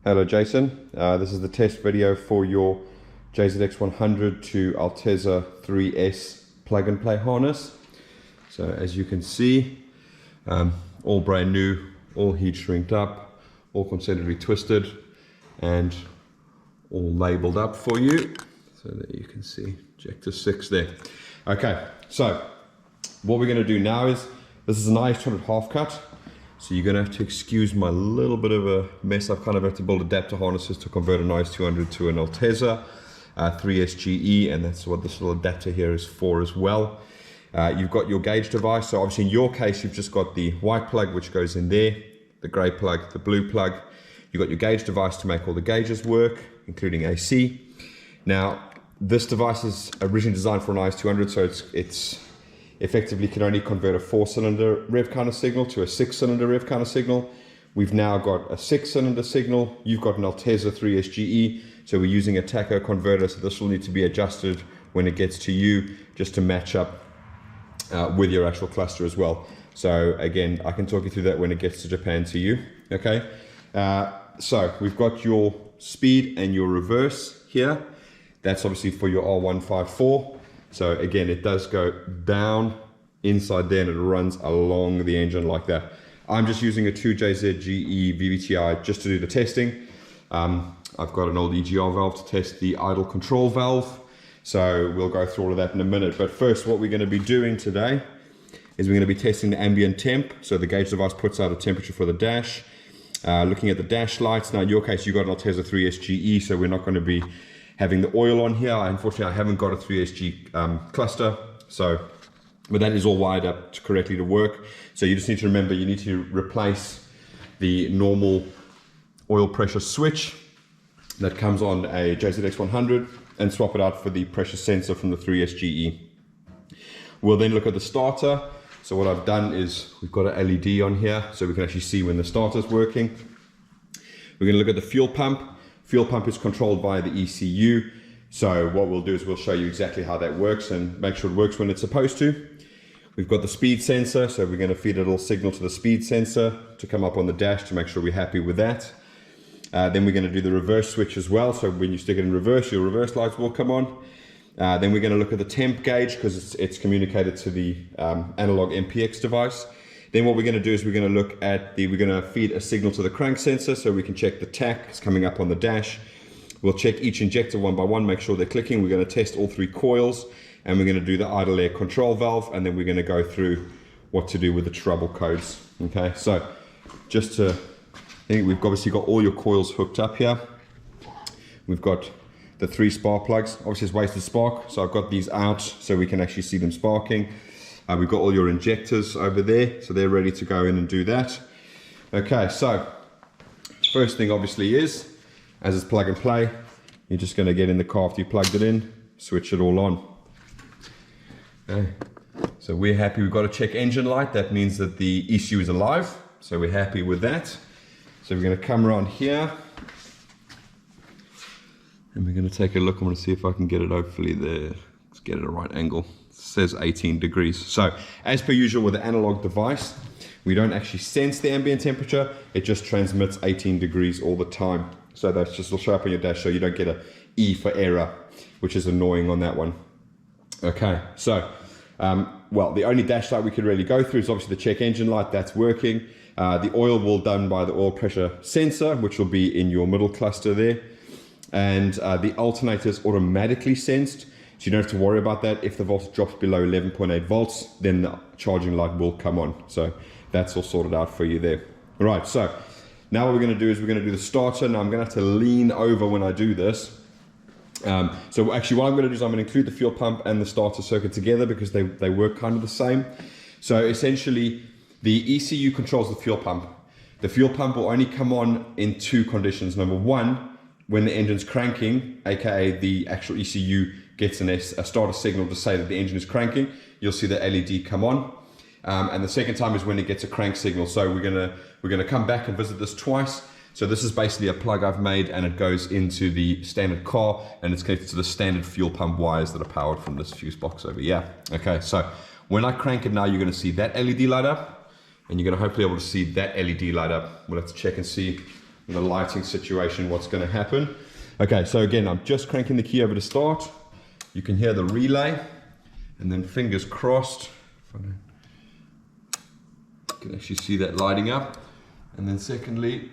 Hello Jason, this is the test video for your JZX100 to Altezza 3S plug and play harness. So as you can see, all brand new, all heat shrinked up, all concentrically twisted and all labeled up for you. So that you can see Jayson 6 there. Okay, so what we're going to do now is, this is an JZX100 half cut. So you're going to have to excuse my little bit of a mess. I've kind of had to build adapter harnesses to convert an JZX100 to an Altezza 3S-GE, and that's what this little adapter here is for as well. You've got your gauge device. So obviously in your case, you've just got the white plug which goes in there, the grey plug, the blue plug. You've got your gauge device to make all the gauges work, including AC. Now, this device is originally designed for an JZX100, so it's effectively can only convert a 4-cylinder rev counter signal to a 6-cylinder rev counter signal. We've now got a 6-cylinder signal. You've got an Altezza 3S-GE, so we're using a tacho converter, so this will need to be adjusted when it gets to you just to match up with your actual cluster as well. So again, I can talk you through that when it gets to Japan to you. Okay, so we've got your speed and your reverse here. That's obviously for your R154. So again, it does go down inside there and it runs along the engine like that. I'm just using a 2 JZX100 VVTi just to do the testing. I've got an old EGR valve to test the idle control valve. So we'll go through all of that in a minute. But first, what we're going to be doing today is we're going to be testing the ambient temp. So the gauge device puts out a temperature for the dash. Looking at the dash lights. Now in your case, you've got an Altezza 3S-GE, so we're not going to be having the oil on here. Unfortunately, I haven't got a 3S-GE cluster, but that is all wired up correctly to work. So you just need to remember, you need to replace the normal oil pressure switch that comes on a JZX100 and swap it out for the pressure sensor from the 3S-GE. We'll then look at the starter. So what I've done is we've got an LED on here so we can actually see when the starter's working. We're gonna look at the fuel pump. Fuel pump is controlled by the ECU. So what we'll do is we'll show you exactly how that works and make sure it works when it's supposed to. We've got the speed sensor, so we're going to feed a little signal to the speed sensor to come up on the dash to make sure we're happy with that. Then we're going to do the reverse switch as well. So when you stick it in reverse, your reverse lights will come on. Then we're going to look at the temp gauge because it's communicated to the analog MPX device. Then what we're going to do is we're going to look at we're going to feed a signal to the crank sensor so we can check the tach. It's coming up on the dash. We'll check each injector one by one, make sure they're clicking. We're going to test all 3 coils and we're going to do the idle air control valve, and then we're going to go through what to do with the trouble codes. Okay, so just to, I think we've obviously got all your coils hooked up here. We've got the 3 spark plugs. Obviously it's wasted spark, so I've got these out so we can actually see them sparking. We've got all your injectors over there, so they're ready to go in and do that. Okay, so first thing obviously is, as it's plug and play, you're just going to get in the car after you plugged it in, switch it all on. Okay, so we're happy. We've got a check engine light. That means that the ECU is alive, so we're happy with that. So we're going to come around here and we're going to take a look. I'm going to see if I can get it hopefully there. Let's get it at a right angle. Says 18 degrees. So as per usual with the analog device, we don't actually sense the ambient temperature. It just transmits 18 degrees all the time. So that's just, it'll show up on your dash so you don't get a E for error, which is annoying on that one. Okay, so well, the only dash light we could really go through is obviously the check engine light. That's working. The oil will done by the oil pressure sensor, which will be in your middle cluster there, and the alternator is automatically sensed. So you don't have to worry about that. If the voltage drops below 11.8 volts, then the charging light will come on. So that's all sorted out for you there. All right, so now what we're going to do is we're going to do the starter. Now I'm going to have to lean over when I do this. So actually what I'm going to do is I'm going to include the fuel pump and the starter circuit together because they work kind of the same. So essentially the ECU controls the fuel pump. The fuel pump will only come on in 2 conditions. Number 1, when the engine's cranking, aka the actual ECU gets a starter signal to say that the engine is cranking, you'll see the LED come on. And the second time is when it gets a crank signal. So we're gonna come back and visit this twice. So this is basically a plug I've made and it goes into the standard car and it's connected to the standard fuel pump wires that are powered from this fuse box over here. Okay, so when I crank it now, you're gonna see that LED light up and you're gonna hopefully be able to see that LED light up. We'll have to check and see the lighting situation, what's going to happen. Okay, so again, I'm just cranking the key over to start. You can hear the relay, and then fingers crossed, you can actually see that lighting up. And then secondly,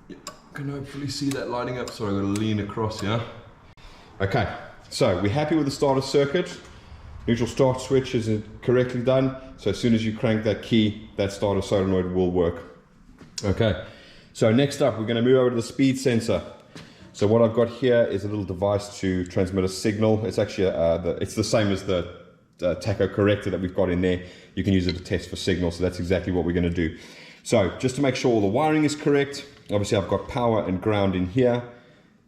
you can hopefully see that lighting up. Sorry, I'm going to lean across here. Okay, so we're happy with the starter circuit. Neutral start switch is correctly done. So as soon as you crank that key, that starter solenoid will work. Okay, so next up, we're going to move over to the speed sensor. So what I've got here is a little device to transmit a signal. It's actually it's the same as the tacho corrector that we've got in there. You can use it to test for signal. So that's exactly what we're going to do. So just to make sure all the wiring is correct, obviously I've got power and ground in here.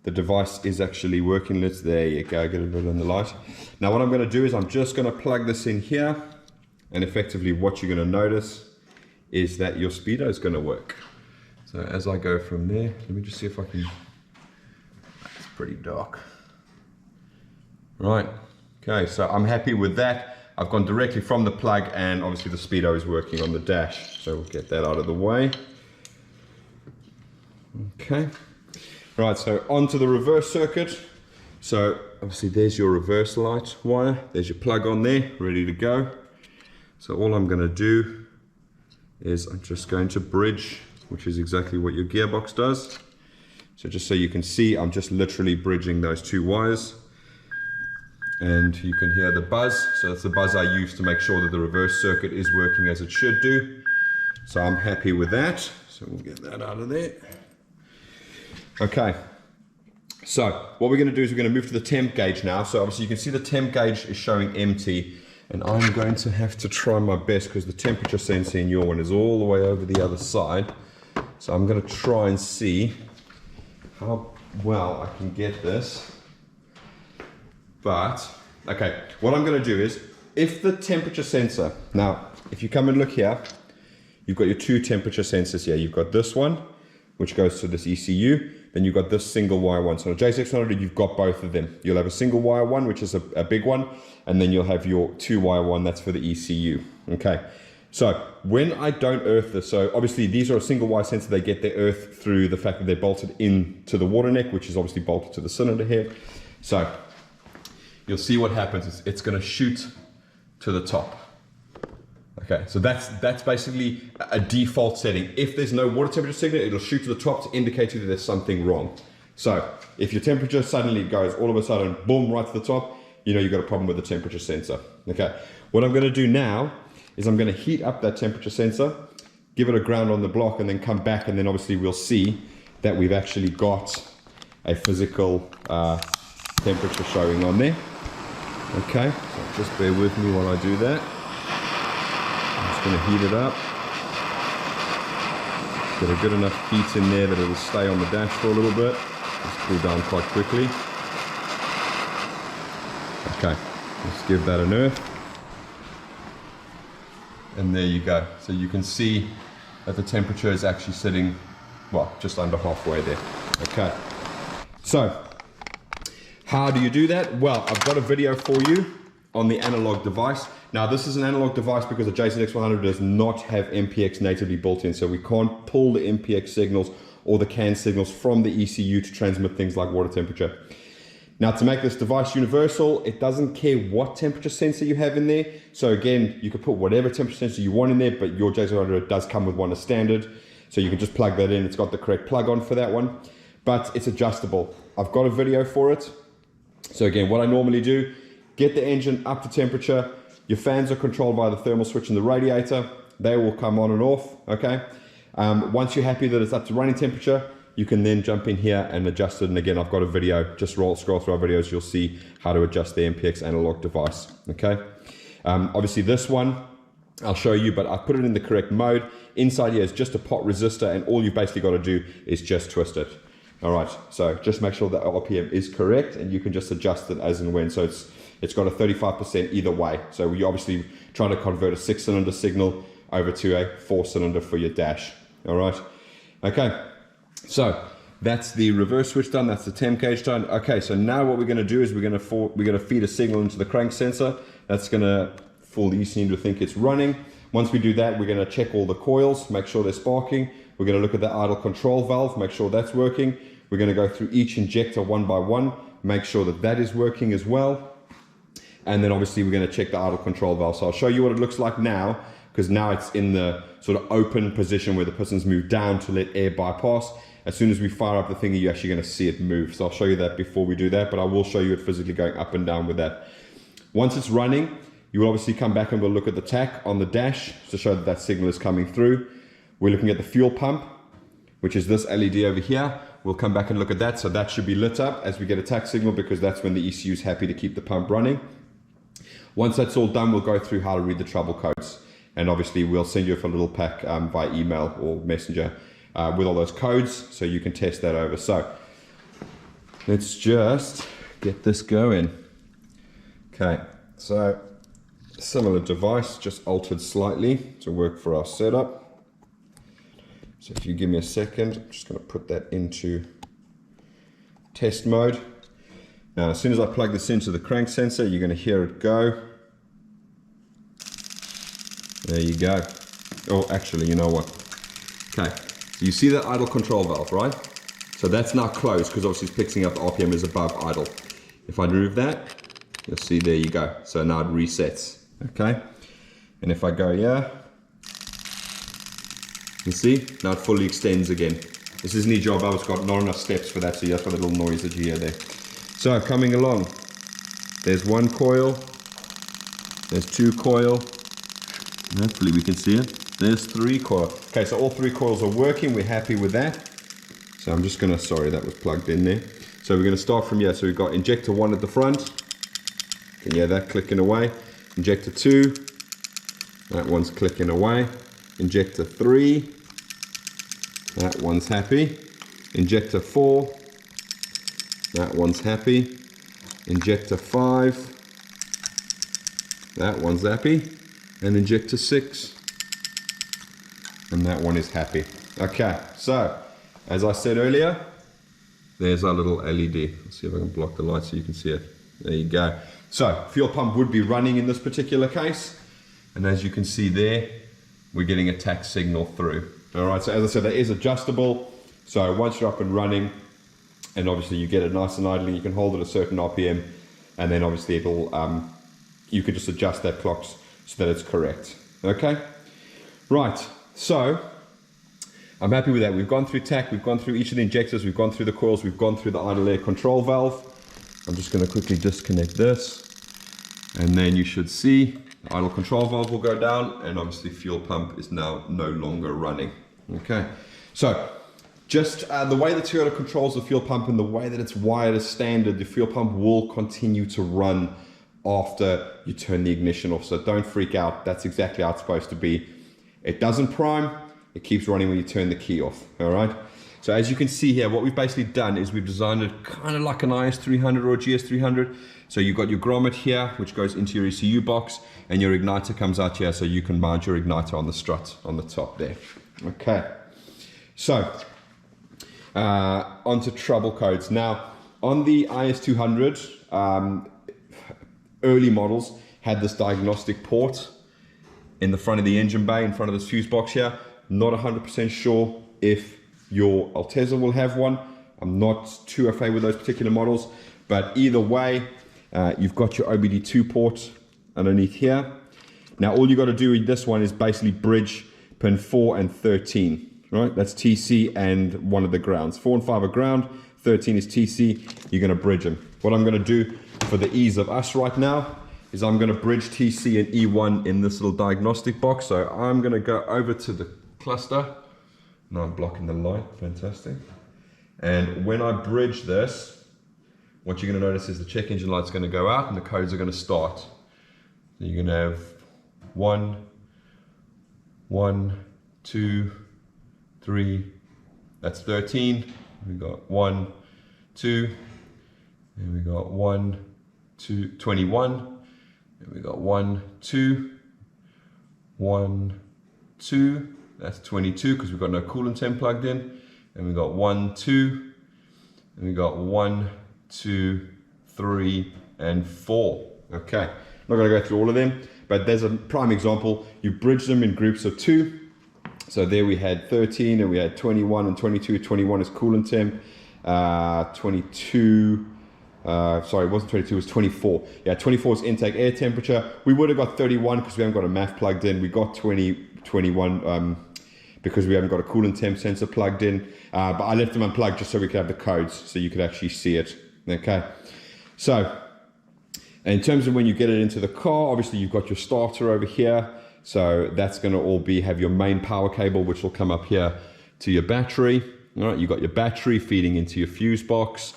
The device is actually working. There you go, get a bit on the light. Now what I'm going to do is I'm just going to plug this in here, and effectively what you're going to notice is that your speedo is going to work. So as I go from there, let me just see if I can, it's pretty dark. Right, okay, so I'm happy with that. I've gone directly from the plug, and obviously the speedo is working on the dash. So we'll get that out of the way. Okay. Right, so onto the reverse circuit. So obviously there's your reverse light wire. There's your plug on there, ready to go. So all I'm going to do is I'm just going to bridge, which is exactly what your gearbox does. So just so you can see, I'm just literally bridging those two wires. And you can hear the buzz. So that's the buzz I use to make sure that the reverse circuit is working as it should do. So I'm happy with that. So we'll get that out of there. Okay, so what we're going to do is we're going to move to the temp gauge now. So obviously you can see the temp gauge is showing empty, and I'm going to have to try my best because the temperature sensor in your one is all the way over the other side. So I'm going to try and see how well I can get this. But, okay, what I'm going to do is, if the temperature sensor, now if you come and look here, you've got your two temperature sensors here. You've got this one, which goes to this ECU. Then you've got this single wire one. So on a JZX100, you've got both of them. You'll have a single wire one, which is a big one, and then you'll have your two wire one, that's for the ECU. Okay, so when I don't earth this, so obviously these are a single wire sensor, they get their earth through the fact that they're bolted into the water neck, which is obviously bolted to the cylinder here. So you'll see what happens, it's gonna shoot to the top. Okay, so that's basically a default setting. If there's no water temperature signal, it'll shoot to the top to indicate to you that there's something wrong. So if your temperature suddenly goes all of a sudden, boom, right to the top, you know you've got a problem with the temperature sensor. Okay, what I'm gonna do now is I'm gonna heat up that temperature sensor, give it a ground on the block, and then come back, and then obviously we'll see that we've actually got a physical temperature showing on there. Okay, so just bear with me while I do that. Going to heat it up, get a good enough heat in there that it'll stay on the dash for a little bit. Just cool down quite quickly. Okay, let's give that an earth, and there you go. So you can see that the temperature is actually sitting, well, just under halfway there. Okay, so how do you do that? Well, I've got a video for you on the analog device. Now this is an analog device because the JZX100 does not have MPX natively built in, so we can't pull the MPX signals or the CAN signals from the ECU to transmit things like water temperature. Now to make this device universal, it doesn't care what temperature sensor you have in there. So again, you can put whatever temperature sensor you want in there, but your JZX100 does come with one as standard. So you can just plug that in, it's got the correct plug on for that one, but it's adjustable. I've got a video for it. So again, what I normally do, get the engine up to temperature. Your fans are controlled by the thermal switch in the radiator. They will come on and off, okay? Once you're happy that it's up to running temperature, you can then jump in here and adjust it. And again, I've got a video, just scroll through our videos, you'll see how to adjust the MPX analog device, okay? Obviously this one, I'll show you, but I put it in the correct mode. Inside here is just a pot resistor, and all you've basically got to do is just twist it. All right, so just make sure that RPM is correct, and you can just adjust it as and when. So it's got a 35% either way. So you're obviously trying to convert a 6-cylinder signal over to a 4-cylinder for your dash. All right. Okay. So that's the reverse switch done. That's the temp gauge done. Okay. So now what we're going to do is we're going to feed a signal into the crank sensor. That's going to fool the ECU to think it's running. Once we do that, we're going to check all the coils, make sure they're sparking. We're going to look at the idle control valve, make sure that's working. We're going to go through each injector one by one, make sure that that is working as well. And then obviously we're going to check the idle control valve. So I'll show you what it looks like now, because now it's in the sort of open position where the pistons move down to let air bypass. As soon as we fire up the thingy, you're actually going to see it move. So I'll show you that before we do that, but I will show you it physically going up and down with that. Once it's running, you will obviously come back and we'll look at the tach on the dash to show that that signal is coming through. We're looking at the fuel pump, which is this LED over here. We'll come back and look at that. So that should be lit up as we get a tach signal, because that's when the ECU is happy to keep the pump running. Once that's all done, we'll go through how to read the trouble codes. And obviously we'll send you a little pack via email or messenger with all those codes, so you can test that over. So let's just get this going. Okay, so similar device, just altered slightly to work for our setup. So if you give me a second, I'm just going to put that into test mode. Now, as soon as I plug this into the crank sensor, you're going to hear it go. There you go. Oh, actually, you know what? Okay, so you see that idle control valve, right? So that's now closed, because obviously it's picking up the RPM is above idle. If I remove that, you'll see there you go. So now it resets, okay? And if I go here, you see, now it fully extends again. This isn't a job, it's got not enough steps for that, so you have got a little noise that you hear there. So coming along, there's one coil, there's two coil, hopefully we can see it, there's three coil. Okay, so all three coils are working, we're happy with that. So I'm just gonna, sorry, that was plugged in there. So we're gonna start from here. So we've got injector 1 at the front, can you hear that clicking away? Injector 2, that one's clicking away. Injector 3, that one's happy. Injector 4, that one's happy. Injector 5, that one's happy. And injector 6, and that one is happy. Okay, so as I said earlier, there's our little LED. Let's see if I can block the light so you can see it. There you go. So fuel pump would be running in this particular case, and as you can see there, we're getting a tach signal through. All right, so as I said, that is adjustable. So once you're up and running, and obviously you get it nice and idling, you can hold it a certain RPM, and then obviously it'll, you can just adjust that clock so that it's correct. Okay, right, so I'm happy with that. We've gone through tach, we've gone through each of the injectors, we've gone through the coils, we've gone through the idle air control valve. I'm just going to quickly disconnect this, and then you should see the idle control valve will go down, and obviously fuel pump is now no longer running. Okay, so just the way that Toyota controls the fuel pump and the way that it's wired as standard, the fuel pump will continue to run after you turn the ignition off. So don't freak out, that's exactly how it's supposed to be. It doesn't prime, it keeps running when you turn the key off. All right, so as you can see here, what we've basically done is we've designed it kind of like an IS300 or a GS300. So you've got your grommet here, which goes into your ECU box, and your igniter comes out here, so you can mount your igniter on the strut on the top there. Okay, so onto trouble codes. Now, on the IS200, early models had this diagnostic port in the front of the engine bay, in front of this fuse box here. Not 100% sure if your Altezza will have one. I'm not too au fait with those particular models, but either way, you've got your OBD2 port underneath here. Now all you got to do with this one is basically bridge pin 4 and 13, right? That's TC and one of the grounds. 4 and 5 are ground, 13 is TC. You're going to bridge them. What I'm going to do for the ease of us right now is I'm going to bridge TC and E1 in this little diagnostic box. So I'm going to go over to the cluster. Now I'm blocking the light, fantastic. And when I bridge this, what you're going to notice is the check engine light's going to go out and the codes are going to start. So you're going to have 1, 1, 2, 3, that's 13. We got 1, 2, and we got 1, 2, 21. And we got 1, 2, 1, 2. That's 22 because we've got no coolant temp plugged in. And we got 1, 2, and we got 1, 2, 3, and 4. Okay, not going to go through all of them, but there's a prime example. You bridge them in groups of 2. So there we had 13 and we had 21 and 22. 21 is coolant temp. 22, sorry, it wasn't 22, it was 24. Yeah, 24 is intake air temperature. We would have got 31 because we haven't got a MAF plugged in. We got 21 because we haven't got a coolant temp sensor plugged in. But I left them unplugged just so we could have the codes so you could actually see it. Okay, so in terms of when you get it into the car, obviously you've got your starter over here. So that's going to all have your main power cable, which will come up here to your battery. All right, you've got your battery feeding into your fuse box.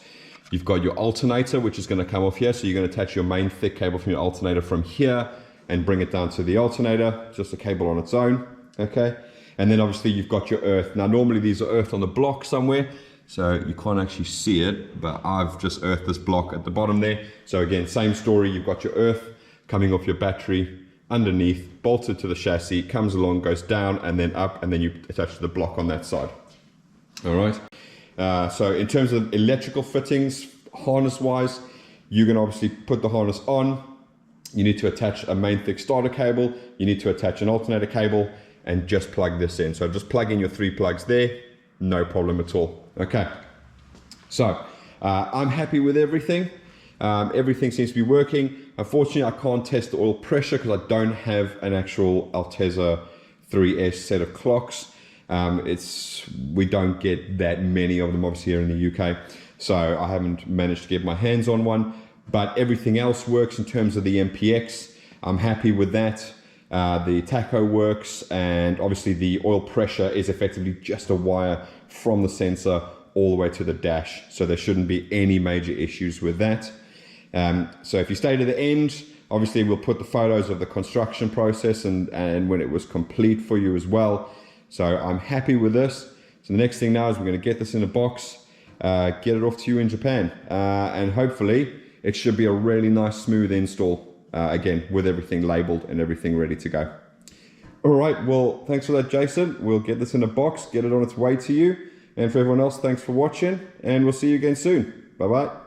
You've got your alternator, which is going to come off here. So you're going to attach your main thick cable from your alternator from here and bring it down to the alternator, just a cable on its own. Okay, and then obviously you've got your earth. Now normally these are earthed on the block somewhere, so you can't actually see it, but I've just earthed this block at the bottom there. So again, same story, you've got your earth coming off your battery underneath, bolted to the chassis, comes along, goes down and then up, and then you attach to the block on that side. All right. So in terms of electrical fittings, harness wise, you're going to obviously put the harness on. You need to attach a main thick starter cable. You need to attach an alternator cable and just plug this in. So just plug in your 3 plugs there, no problem at all. Okay. So I'm happy with everything. Everything seems to be working. Unfortunately, I can't test the oil pressure because I don't have an actual Altezza 3S set of clocks. We don't get that many of them obviously here in the UK, so I haven't managed to get my hands on one, but everything else works in terms of the MPX. I'm happy with that. The tacho works, and obviously the oil pressure is effectively just a wire from the sensor all the way to the dash, so there shouldn't be any major issues with that. So if you stay to the end, obviously we'll put the photos of the construction process and when it was complete for you as well. So I'm happy with this. So the next thing now is we're going to get this in a box, get it off to you in Japan, and hopefully it should be a really nice smooth install, again with everything labeled and everything ready to go. All right, well, thanks for that, Jayson. We'll get this in a box, get it on its way to you, and for everyone else, thanks for watching, and we'll see you again soon. Bye bye.